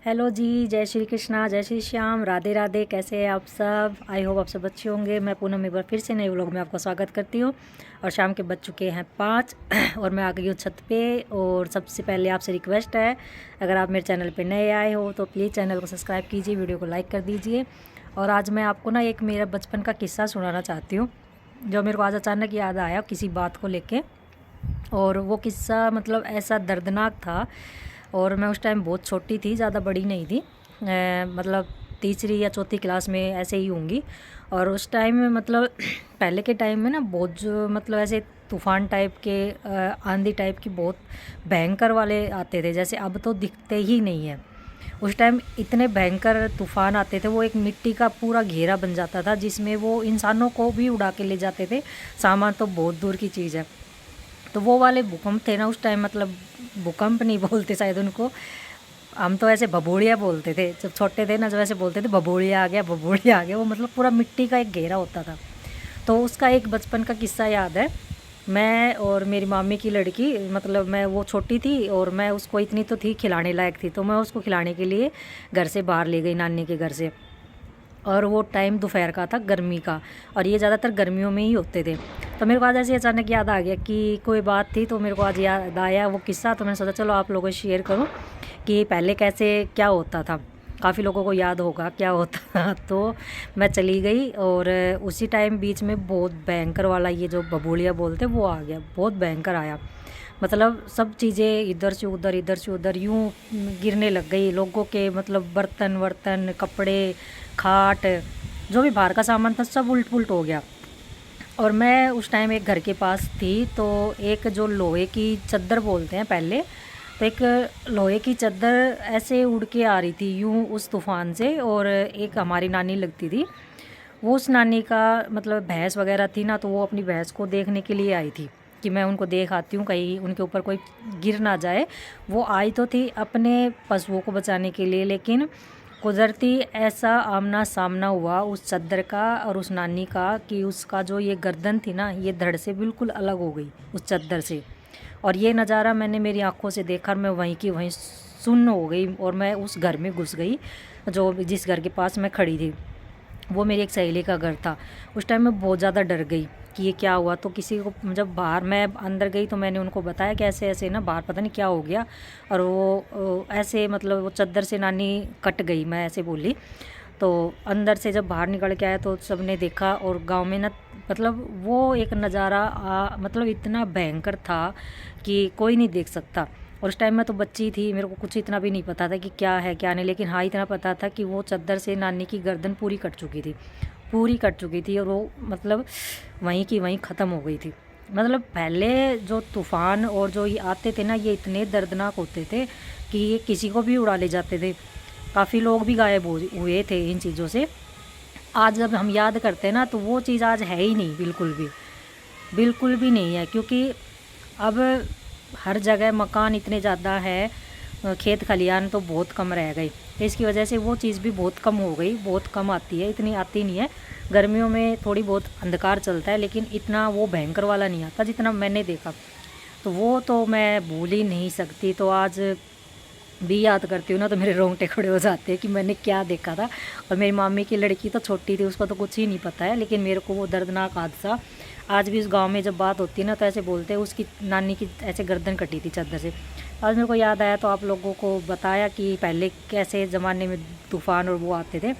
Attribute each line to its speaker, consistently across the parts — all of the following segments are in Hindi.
Speaker 1: हेलो जी, जय श्री कृष्णा, जय श्री श्याम, राधे राधे। कैसे हैं आप सब? आई होप आप सब अच्छे होंगे। मैं पूनम एक बार फिर से नए व्लॉग में आपका स्वागत करती हूँ। और शाम के बज चुके हैं 5 और मैं आ गई हूँ छत पे। और सबसे पहले आपसे रिक्वेस्ट है, अगर आप मेरे चैनल पे नए आए हो तो प्लीज़ चैनल को सब्सक्राइब कीजिए, वीडियो को लाइक कर दीजिए। और आज मैं आपको ना एक मेरा बचपन का किस्सा सुनाना चाहती हूँ, जो मेरे को आज अचानक याद आया किसी बात को लेके। और वो किस्सा मतलब ऐसा दर्दनाक था। और मैं उस टाइम बहुत छोटी थी, ज़्यादा बड़ी नहीं थी, मतलब तीसरी या चौथी क्लास में ऐसे ही होंगी। और उस टाइम में मतलब पहले के टाइम में ना बहुत जो मतलब ऐसे तूफ़ान टाइप के, आंधी टाइप की बहुत भयंकर वाले आते थे, जैसे अब तो दिखते ही नहीं है। उस टाइम इतने भयंकर तूफ़ान आते थे, वो एक मिट्टी का पूरा घेरा बन जाता था जिसमें वो इंसानों को भी उड़ा के ले जाते थे। सामान तो बहुत दूर की चीज़ है। तो वो वाले भूकंप थे ना उस टाइम, मतलब भूकंप नहीं बोलते शायद उनको, हम तो ऐसे भभूड़िया बोलते थे जब छोटे थे ना, जब ऐसे बोलते थे भभूड़िया आ गया, भभूड़िया आ गया। वो मतलब पूरा मिट्टी का एक घेरा होता था। तो उसका एक बचपन का किस्सा याद है। मैं और मेरी मामी की लड़की, मतलब मैं वो छोटी थी और मैं उसको इतनी तो थी खिलाने लायक थी, तो मैं उसको खिलाने के लिए घर से बाहर ले गई, नानी के घर से। और वो टाइम दोपहर का था, गर्मी का, और ये ज़्यादातर गर्मियों में ही होते थे। तो मेरे को आज ऐसे अचानक याद आ गया कि कोई बात थी, तो मेरे को आज याद आया वो किस्सा। तो मैंने सोचा चलो आप लोगों से शेयर करूं कि पहले कैसे क्या होता था। काफ़ी लोगों को याद होगा क्या होता था। तो मैं चली गई और उसी टाइम बीच में बहुत भयंकर वाला ये जो बबूलिया बोलते वो आ गया, बहुत भयंकर आया। मतलब सब चीज़ें इधर से उधर यूं गिरने लग गई, लोगों के मतलब बर्तन वर्तन, कपड़े, खाट, जो भी बाहर का सामान था सब उल्ट पुल्ट हो गया। और मैं उस टाइम एक घर के पास थी, तो एक जो लोहे की चद्दर बोलते हैं पहले, तो एक लोहे की चद्दर ऐसे उड़ के आ रही थी यूं उस तूफ़ान से। और एक हमारी नानी लगती थी, वो उस नानी का मतलब भैंस वगैरह थी ना, तो वो अपनी भैंस को देखने के लिए आई थी कि मैं उनको देख आती हूँ, कहीं उनके ऊपर कोई गिर ना जाए। वो आई तो थी अपने पशुओं को बचाने के लिए, लेकिन कुदरती ऐसा आमना सामना हुआ उस चद्दर का और उस नानी का कि उसका जो ये गर्दन थी ना, ये धड़ से बिल्कुल अलग हो गई उस चद्दर से। और ये नज़ारा मैंने मेरी आंखों से देखा और मैं वहीं की वहीं सुन्न हो गई। और मैं उस घर में घुस गई, जो जिस घर के पास मैं खड़ी थी वो मेरी एक सहेली का घर था। उस टाइम मैं बहुत ज़्यादा डर गई कि ये क्या हुआ। तो किसी को, जब बाहर मैं अंदर गई तो मैंने उनको बताया कि ऐसे ऐसे ना बाहर पता नहीं क्या हो गया। और वो ऐसे मतलब वो चद्दर से नानी कट गई, मैं ऐसे बोली। तो अंदर से जब बाहर निकल के आया तो सबने देखा, और गांव में ना मतलब वो एक नज़ारा मतलब इतना भयंकर था कि कोई नहीं देख सकता। और उस टाइम मैं तो बच्ची थी, मेरे को कुछ इतना भी नहीं पता था कि क्या है क्या नहीं, लेकिन हाँ इतना पता था कि वो चद्दर से नानी की गर्दन पूरी कट चुकी थी, पूरी कट चुकी थी। और वो मतलब वहीं की वहीं ख़त्म हो गई थी। मतलब पहले जो तूफ़ान और जो ये आते थे ना, ये इतने दर्दनाक होते थे कि ये किसी को भी उड़ा ले जाते थे। काफ़ी लोग भी गायब हुए थे इन चीज़ों से। आज जब हम याद करते हैं ना, तो वो चीज़ आज है ही नहीं, बिल्कुल भी, बिल्कुल भी नहीं है। क्योंकि अब हर जगह मकान इतने ज़्यादा है, खेत खलियान तो बहुत कम रह गए, तो इसकी वजह से वो चीज़ भी बहुत कम हो गई, बहुत कम आती है, इतनी आती नहीं है। गर्मियों में थोड़ी बहुत अंधकार चलता है, लेकिन इतना वो भयंकर वाला नहीं आता जितना मैंने देखा। तो वो तो मैं भूल ही नहीं सकती। तो आज भी याद करती हूँ ना तो मेरे रोंगटे खड़े हो जाते हैं कि मैंने क्या देखा था। और मेरी मामी की लड़की तो छोटी थी, उसको तो कुछ ही नहीं पता है, लेकिन मेरे को वो दर्दनाक हादसा आज भी उस गांव में जब बात होती है ना, तो ऐसे बोलते हैं उसकी नानी की ऐसे गर्दन कटी थी चद्दर से। आज मेरे को याद आया तो आप लोगों को बताया कि पहले कैसे ज़माने में तूफ़ान और वो आते थे।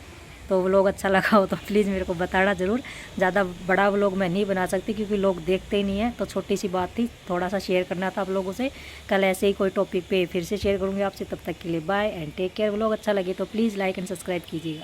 Speaker 1: तो वो लोग अच्छा लगा हो तो प्लीज़ मेरे को बताना ज़रूर। ज़्यादा बड़ा व्लॉग मैं नहीं बना सकती क्योंकि लोग देखते ही नहीं है, तो छोटी सी बात थी, थोड़ा सा शेयर करना था आप लोगों से। कल ऐसे ही कोई टॉपिक पे फिर से शेयर करूँगी आपसे। तब तक के लिए bye and take care. Vlog अच्छा लगे तो प्लीज़ लाइक एंड सब्सक्राइब कीजिएगा।